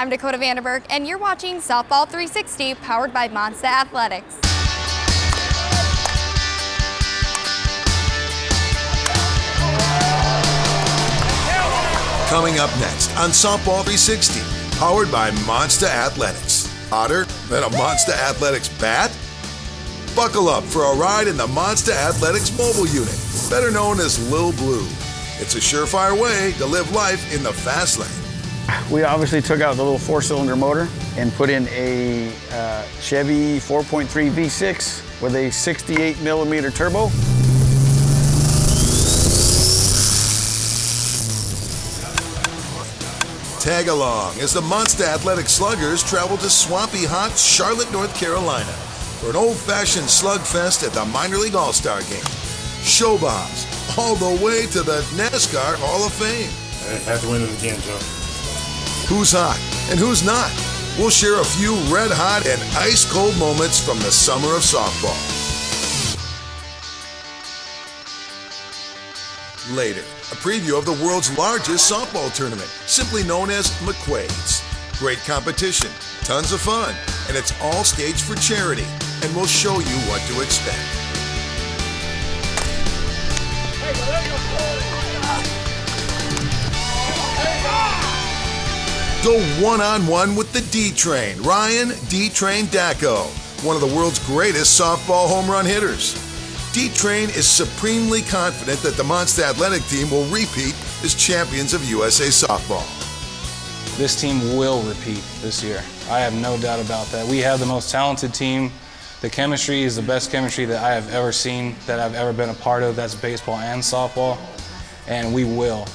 I'm Dakota Vandenberg, and you're watching Softball 360, powered by Monsta Athletics. Coming up next on Softball 360, powered by Monsta Athletics. Hotter than a Monsta Athletics bat? Buckle up for a ride in the Monsta Athletics mobile unit, better known as Lil Blue. It's a surefire way to live life in the fast lane. We obviously took out the little 4-cylinder motor and put in a Chevy 4.3 V6 with a 68 millimeter turbo. Tag along as the Monsta Athletics Sluggers travel to swampy hot Charlotte, North Carolina for an old-fashioned slugfest at the Minor League All-Star Game. Show bombs all the way to the NASCAR Hall of Fame. I have to win it again, Joe. Who's hot and who's not? We'll share a few red-hot and ice-cold moments from the summer of softball. Later, a preview of the world's largest softball tournament, simply known as McQuaid's. Great competition, tons of fun, and it's all staged for charity, and we'll show you what to expect. Go one-on-one with the D-Train, Ryan D-Train Dacko, one of the world's greatest softball home run hitters. D-Train is supremely confident that the Monsta Athletic team will repeat as champions of USA Softball. This team will repeat this year. I have no doubt about that. We have the most talented team. The chemistry is the best chemistry that I have ever seen, that I've ever been a part of. That's baseball and softball. And we will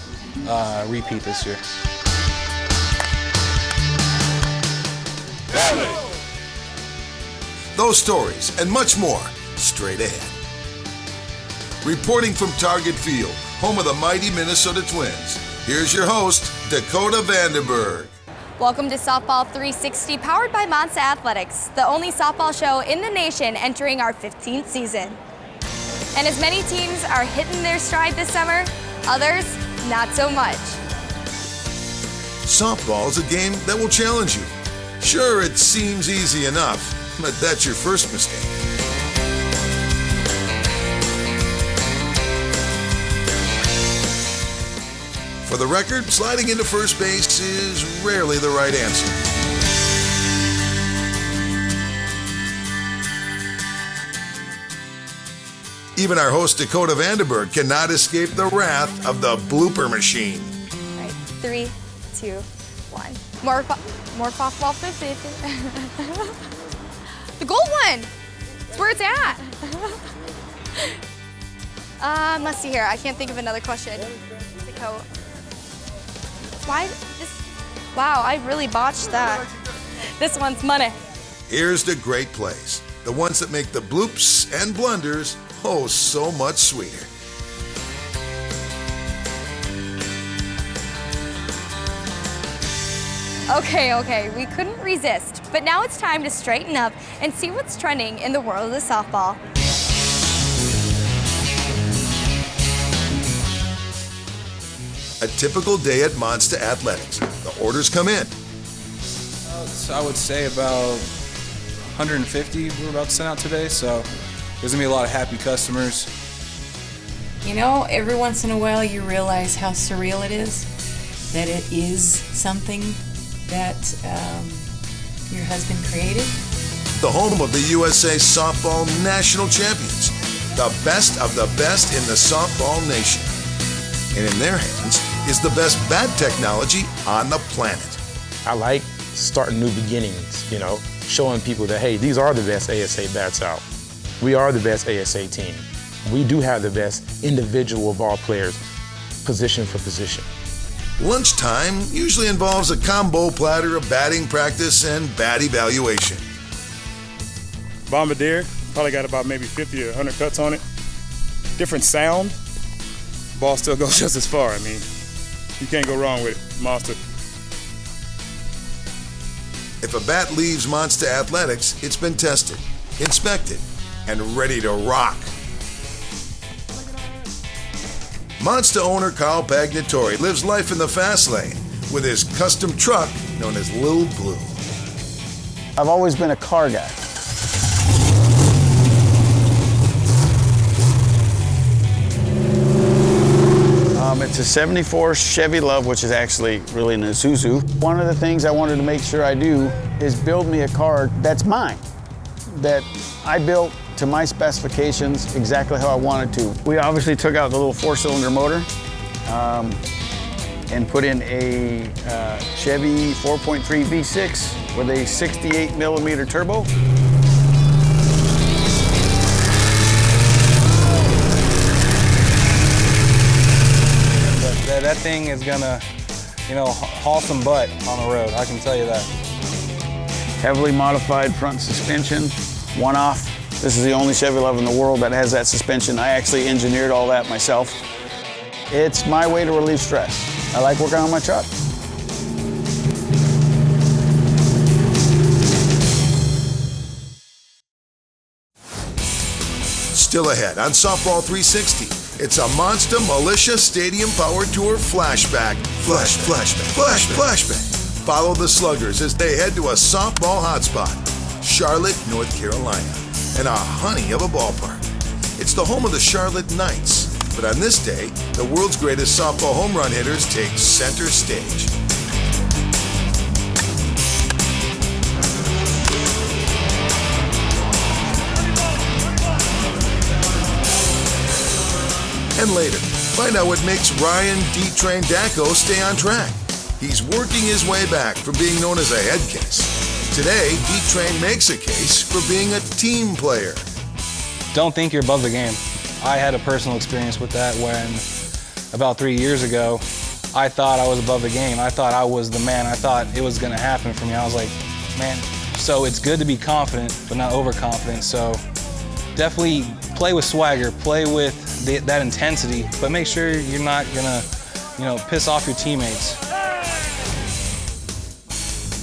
repeat this year. Those stories and much more straight ahead. Reporting from Target Field, home of the mighty Minnesota Twins, here's your host, Dakota Vandenberg. Welcome to Softball 360, powered by Monsta Athletics, the only softball show in the nation entering our 15th season. And as many teams are hitting their stride this summer, others not so much. Softball is a game that will challenge you. Sure, it seems easy enough, but that's your first mistake. For the record, sliding into first base is rarely the right answer. Even our host, Dakota Vandenberg, cannot escape the wrath of the blooper machine. All right, 3, 2, 1. More softball 50. The gold one! It's where it's at. Let's see here. I can't think of another question. Why this? Wow, I really botched that. This one's money. Here's the great plays. The ones that make the bloops and blunders oh so much sweeter. Okay, we couldn't resist. But now it's time to straighten up and see what's trending in the world of softball. A typical day at Monsta Athletics. The orders come in. I would say about 150 we're about to send out today, so there's gonna be a lot of happy customers. You know, every once in a while you realize how surreal it is, that it is something that your husband created. The home of the USA Softball National Champions. The best of the best in the softball nation. And in their hands is the best bat technology on the planet. I like starting new beginnings, showing people that, hey, these are the best ASA bats out. We are the best ASA team. We do have the best individual ball players, position for position. Lunchtime usually involves a combo platter of batting practice and bat evaluation. Bombardier, probably got about maybe 50 or 100 cuts on it. Different sound. Ball still goes just as far. I mean, you can't go wrong with it. Monster. If a bat leaves Monsta Athletics, it's been tested, inspected, and ready to rock. Monsta owner Carl Pagnatore lives life in the fast lane with his custom truck known as Lil Blue. I've always been a car guy. It's a 74 Chevy Love, which is actually really an Isuzu. One of the things I wanted to make sure I do is build me a car that's mine, that I built to my specifications exactly how I wanted to. We obviously took out the little 4-cylinder motor and put in a Chevy 4.3 V6 with a 68 millimeter turbo. That thing is gonna, haul some butt on the road, I can tell you that. Heavily modified front suspension, one-off. This is the only Chevy Love in the world that has that suspension. I actually engineered all that myself. It's my way to relieve stress. I like working on my truck. Still ahead on Softball 360, it's a Monster Militia Stadium Power Tour flashback. Flashback. Follow the Sluggers as they head to a softball hotspot, Charlotte, North Carolina, and a honey of a ballpark. It's the home of the Charlotte Knights, but on this day, the world's greatest softball home run hitters take center stage. And later, find out what makes Ryan D-Train Dacko stay on track. He's working his way back from being known as a head case. Today, D-Train makes a case for being a team player. Don't think you're above the game. I had a personal experience with that when, about 3 years ago, I thought I was above the game. I thought I was the man. I thought it was gonna happen for me. I was like, man, so it's good to be confident, but not overconfident. So definitely play with swagger, play with that intensity, but make sure you're not gonna, piss off your teammates.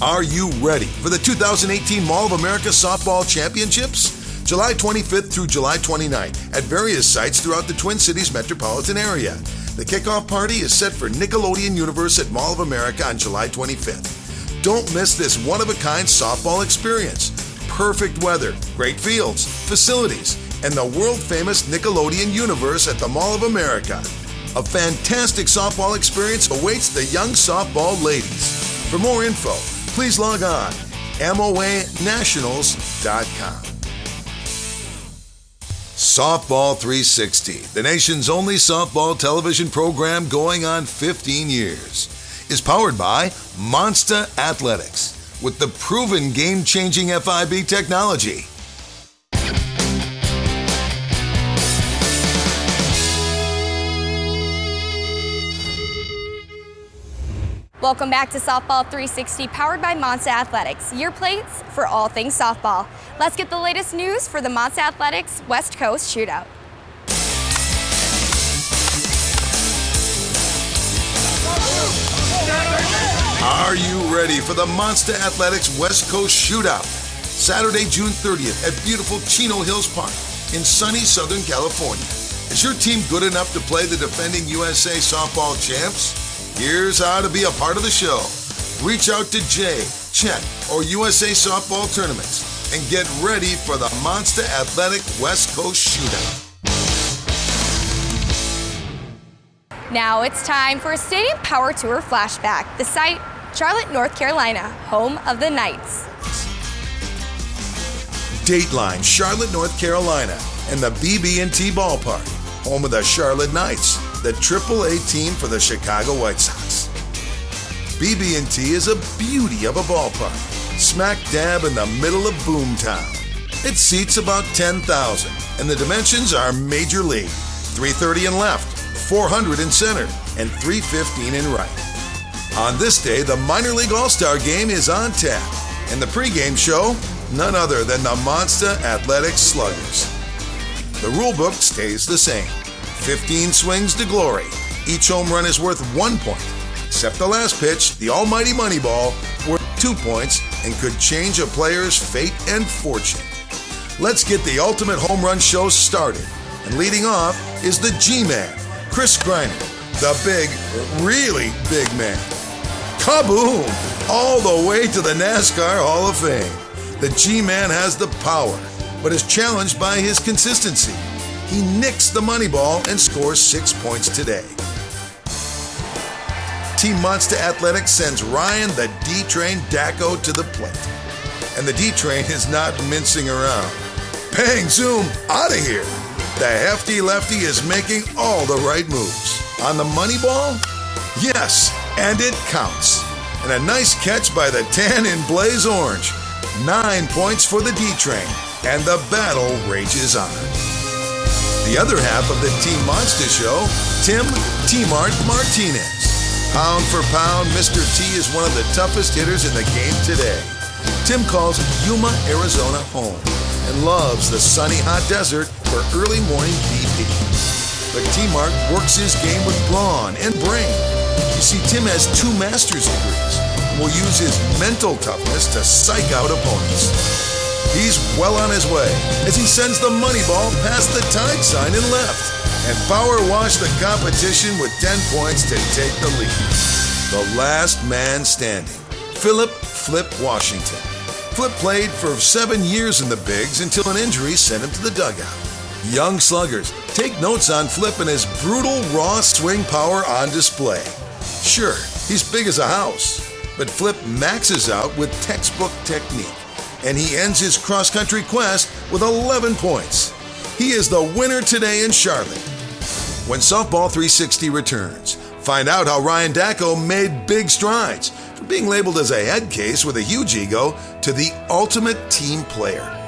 Are you ready for the 2018 Mall of America Softball Championships? July 25th through July 29th at various sites throughout the Twin Cities metropolitan area. The kickoff party is set for Nickelodeon Universe at Mall of America on July 25th. Don't miss this one-of-a-kind softball experience. Perfect weather, great fields, facilities, and the world-famous Nickelodeon Universe at the Mall of America. A fantastic softball experience awaits the young softball ladies. For more info, please log on MOAnationals.com. Softball 360, the nation's only softball television program going on 15 years, is powered by Monster Athletics with the proven game-changing FIB technology. Welcome back to Softball 360, powered by Monster Athletics, your place for all things softball. Let's get the latest news for the Monster Athletics West Coast Shootout. Are you ready for the Monster Athletics West Coast Shootout? Saturday, June 30th at beautiful Chino Hills Park in sunny Southern California. Is your team good enough to play the defending USA softball champs? Here's how to be a part of the show. Reach out to Jay, Chet, or USA Softball Tournaments and get ready for the Monster Athletic West Coast Shootout. Now it's time for a Stadium Power Tour flashback. The site, Charlotte, North Carolina, home of the Knights. Dateline, Charlotte, North Carolina, and the BB&T Ballpark, home of the Charlotte Knights, the AAA team for the Chicago White Sox. BB&T is a beauty of a ballpark, smack dab in the middle of Boomtown. It seats about 10,000, and the dimensions are major league: 330 in left, 400 in center, and 315 in right. On this day, the Minor League All-Star Game is on tap, and the pregame show, none other than the Monster Athletics Sluggers. The rulebook stays the same. 15 swings to glory. Each home run is worth 1 point, except the last pitch, the almighty Moneyball, worth 2 points and could change a player's fate and fortune. Let's get the ultimate home run show started. And leading off is the G-Man, Chris Greiner, the big, really big man. Kaboom! All the way to the NASCAR Hall of Fame. The G-Man has the power, but is challenged by his consistency. He nicks the money ball and scores 6 points today. Team Monster Athletics sends Ryan the D-Train Dacko to the plate. And the D-Train is not mincing around. Bang, zoom, out of here. The hefty lefty is making all the right moves. On the money ball? Yes, and it counts. And a nice catch by the tan in Blaze Orange. 9 points for the D-Train, and the battle rages on. The other half of the Team Monster Show, Tim T-Mart Martinez. Pound for pound, Mr. T is one of the toughest hitters in the game today. Tim calls Yuma, Arizona home and loves the sunny hot desert for early morning BP. But T-Mart works his game with brawn and brain. You see, Tim has 2 master's degrees and will use his mental toughness to psych out opponents. He's well on his way as he sends the money ball past the tide sign and left and power wash the competition with 10 points to take the lead. The last man standing, Philip Flip Washington. Flip played for 7 years in the bigs until an injury sent him to the dugout. Young sluggers, take notes on Flip and his brutal raw swing power on display. Sure, he's big as a house, but Flip maxes out with textbook technique, and he ends his cross-country quest with 11 points. He is the winner today in Charlotte. When Softball 360 returns, find out how Ryan Dacko made big strides from being labeled as a head case with a huge ego to the ultimate team player.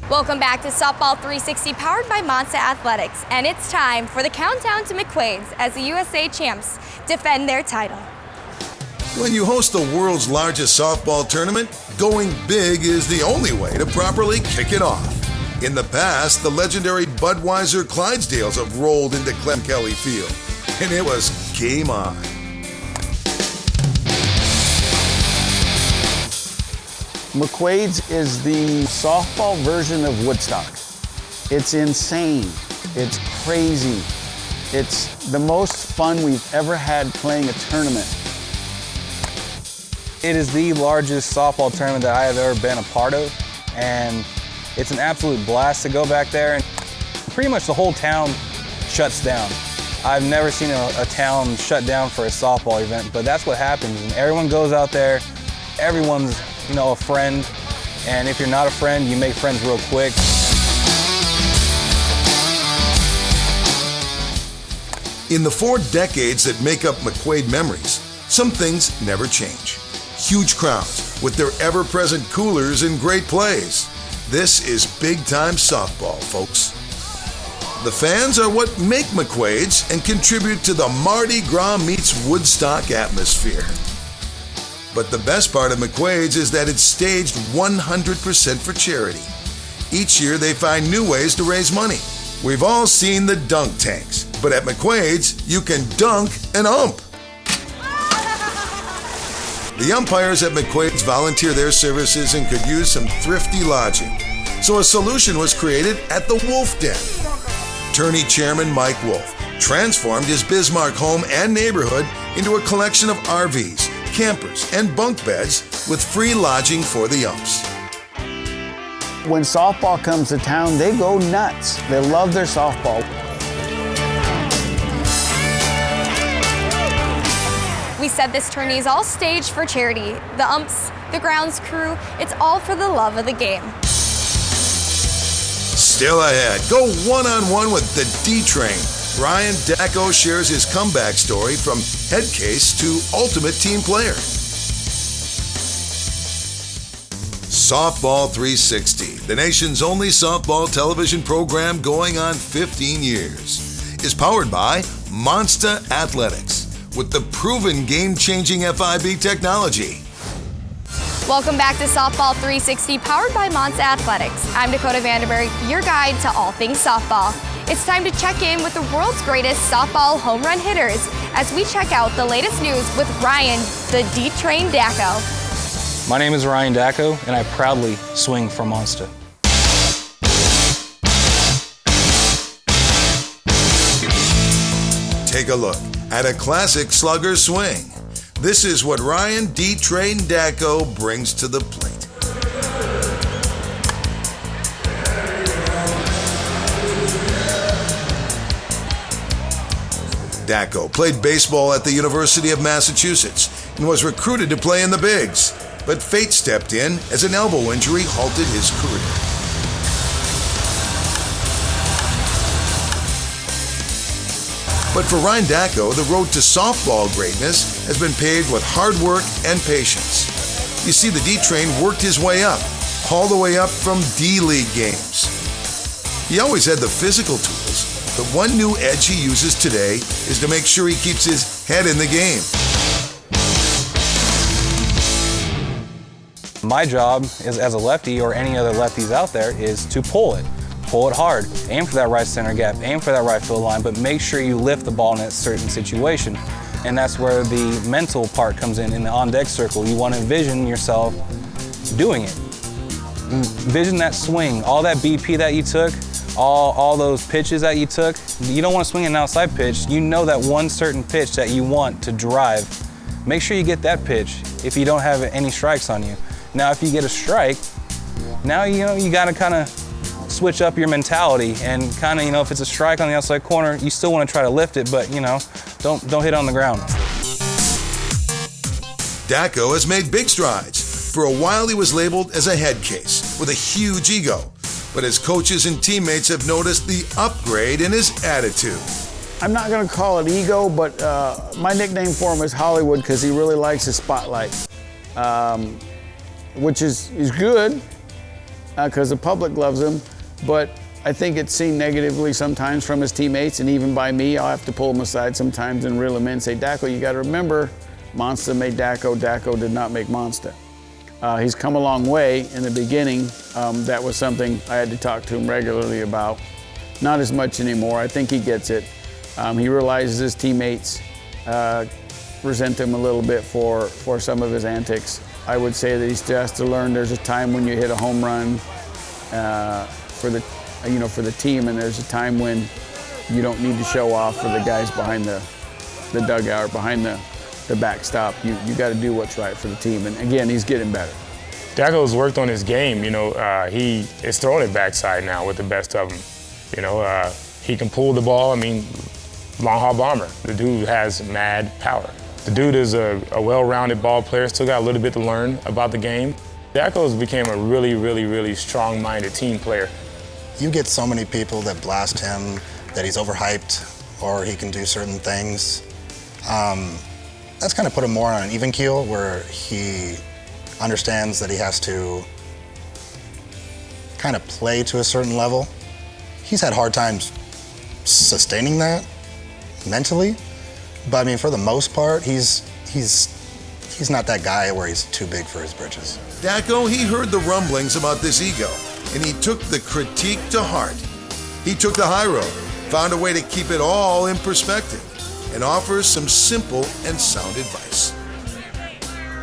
Welcome back to Softball 360 powered by Monster Athletics, and it's time for the countdown to McQuaid's as the USA champs defend their title. When you host the world's largest softball tournament, going big is the only way to properly kick it off. In the past, the legendary Budweiser Clydesdales have rolled into Clem Kelly Field, and it was game on. McQuaid's is the softball version of Woodstock. It's insane. It's crazy. It's the most fun we've ever had playing a tournament. It is the largest softball tournament that I have ever been a part of, and it's an absolute blast to go back there. And pretty much the whole town shuts down. I've never seen a town shut down for a softball event, but that's what happens. And everyone goes out there, everyone's a friend, and if you're not a friend, you make friends real quick. In the 4 decades that make up McQuaid memories, some things never change. Huge crowds with their ever-present coolers and great plays. This is big-time softball, folks. The fans are what make McQuaid's and contribute to the Mardi Gras meets Woodstock atmosphere. But the best part of McQuaid's is that it's staged 100% for charity. Each year they find new ways to raise money. We've all seen the dunk tanks, but at McQuaid's you can dunk an ump. The umpires at McQuaid's volunteer their services and could use some thrifty lodging. So a solution was created at the Wolf Den. Attorney Chairman Mike Wolf transformed his Bismarck home and neighborhood into a collection of RVs, campers, and bunk beds with free lodging for the umps. When softball comes to town, they go nuts. They love their softball. We said this tourney is all staged for charity. The umps, the grounds crew, it's all for the love of the game. Still ahead, go one-on-one with the D-Train. Ryan Dacko shares his comeback story from head case to ultimate team player. Softball 360, the nation's only softball television program going on 15 years, is powered by Monster Athletics with the proven game-changing FIB technology. Welcome back to Softball 360 powered by Monster Athletics. I'm Dakota Vanderberg, your guide to all things softball. It's time to check in with the world's greatest softball home run hitters as we check out the latest news with Ryan, the D-Train Dacko. My name is Ryan Dacko, and I proudly swing for Monster. Take a look at a classic slugger swing. This is what Ryan D-Train Dacko brings to the plate. Dacko played baseball at the University of Massachusetts and was recruited to play in the bigs, but fate stepped in as an elbow injury halted his career. But for Ryan Dacko, the road to softball greatness has been paved with hard work and patience. You see, the D-Train worked his way up, all the way up from D-League games. He always had the physical tools, but one new edge he uses today is to make sure he keeps his head in the game. My job is, as a lefty or any other lefties out there, is to pull it. Pull it hard. Aim for that right center gap. Aim for that right field line, but make sure you lift the ball in a certain situation. And that's where the mental part comes in the on-deck circle. You want to envision yourself doing it. Envision that swing, all that BP that you took, all those pitches that you took. You don't want to swing an outside pitch. You know that one certain pitch that you want to drive. Make sure you get that pitch if you don't have any strikes on you. Now, if you get a strike, now you got to kind of switch up your mentality and kind of, if it's a strike on the outside corner, you still want to try to lift it, but don't hit on the ground. Dacko has made big strides. For a while, he was labeled as a head case with a huge ego. But his coaches and teammates have noticed the upgrade in his attitude. I'm not going to call it ego, but my nickname for him is Hollywood because he really likes his spotlight, which is good because the public loves him, but I think it's seen negatively sometimes from his teammates and even by me. I'll have to pull him aside sometimes and reel him in and say, Dacko, you got to remember, Monster made Dacko, Dacko did not make Monster. He's come a long way. In the beginning, that was something I had to talk to him regularly about. Not as much anymore. I think he gets it. He realizes his teammates resent him a little bit for some of his antics. I would say that he still has to learn there's a time when you hit a home run for the team, and there's a time when you don't need to show off for the guys behind the dugout or behind the backstop. You got to do what's right for the team. And again, he's getting better. Dacko's worked on his game. He is throwing it backside now with the best of them. He can pull the ball. Long haul bomber. The dude has mad power. The dude is a well-rounded ball player, still got a little bit to learn about the game. Dacko's became a really, really, really strong-minded team player. You get so many people that blast him, that he's overhyped, or he can do certain things. That's kind of put him more on an even keel where he understands that he has to kind of play to a certain level. He's had hard times sustaining that mentally, but for the most part, he's not that guy where he's too big for his britches. Dacko, he heard the rumblings about this ego, and he took the critique to heart. He took the high road, found a way to keep it all in perspective, and offers some simple and sound advice.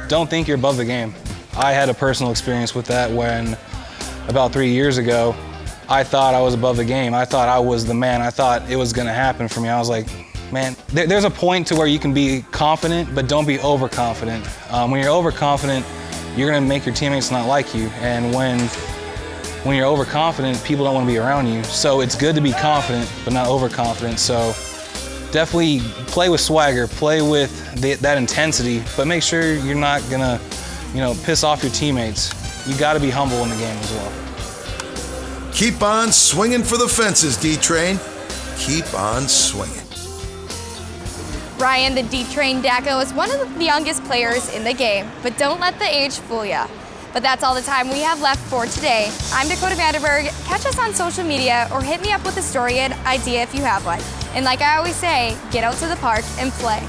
Don't think you're above the game. I had a personal experience with that when, about 3 years ago, I thought I was above the game. I thought I was the man. I thought it was gonna happen for me. I was like, man, there's a point to where you can be confident, but don't be overconfident. When you're overconfident, you're gonna make your teammates not like you. And when you're overconfident, people don't wanna be around you. So it's good to be confident, but not overconfident. So definitely play with swagger, play with that intensity, but make sure you're not gonna, piss off your teammates. You gotta be humble in the game as well. Keep on swinging for the fences, D-Train. Keep on swinging. Ryan, the D-Train Dacko, is one of the youngest players in the game, but don't let the age fool ya. But that's all the time we have left for today. I'm Dakota Vanderberg. Catch us on social media or hit me up with a story and idea if you have one. And like I always say, get out to the park and play.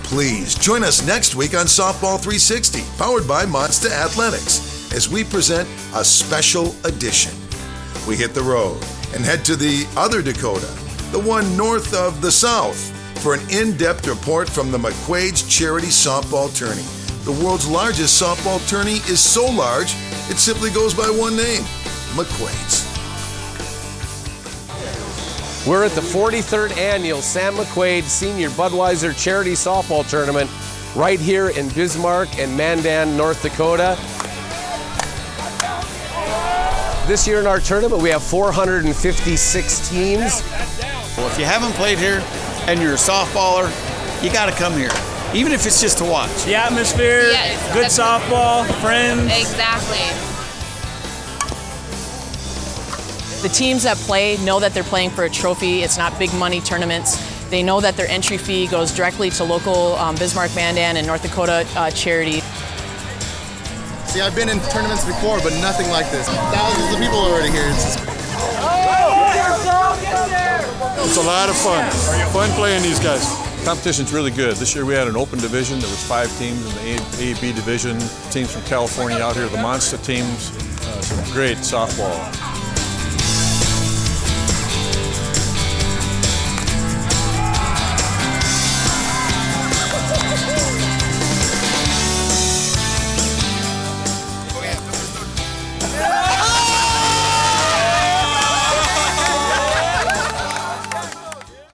Please join us next week on Softball 360, powered by Monster Athletics, as we present a special edition. We hit the road And head to the other Dakota, the one north of the South, for an in-depth report from the McQuaid's Charity Softball Tourney. The world's largest softball tourney is so large, it simply goes by one name, McQuaid's. We're at the 43rd annual Sam McQuaid Senior Budweiser Charity Softball Tournament right here in Bismarck and Mandan, North Dakota. This year in our tournament, we have 456 teams. Well, if you haven't played here and you're a softballer, you got to come here, even if it's just to watch. The atmosphere, yes, good softball, friends. Exactly. The teams that play know that they're playing for a trophy. It's not big money tournaments. They know that their entry fee goes directly to local Bismarck, Mandan, and North Dakota charity. See, I've been in tournaments before, but nothing like this. Thousands of people already here. It's a lot of fun. Fun playing these guys. Competition's really good. This year we had an open division. There was 5 teams in the A-B division. Teams from California out here, the Monster teams. Some great softball.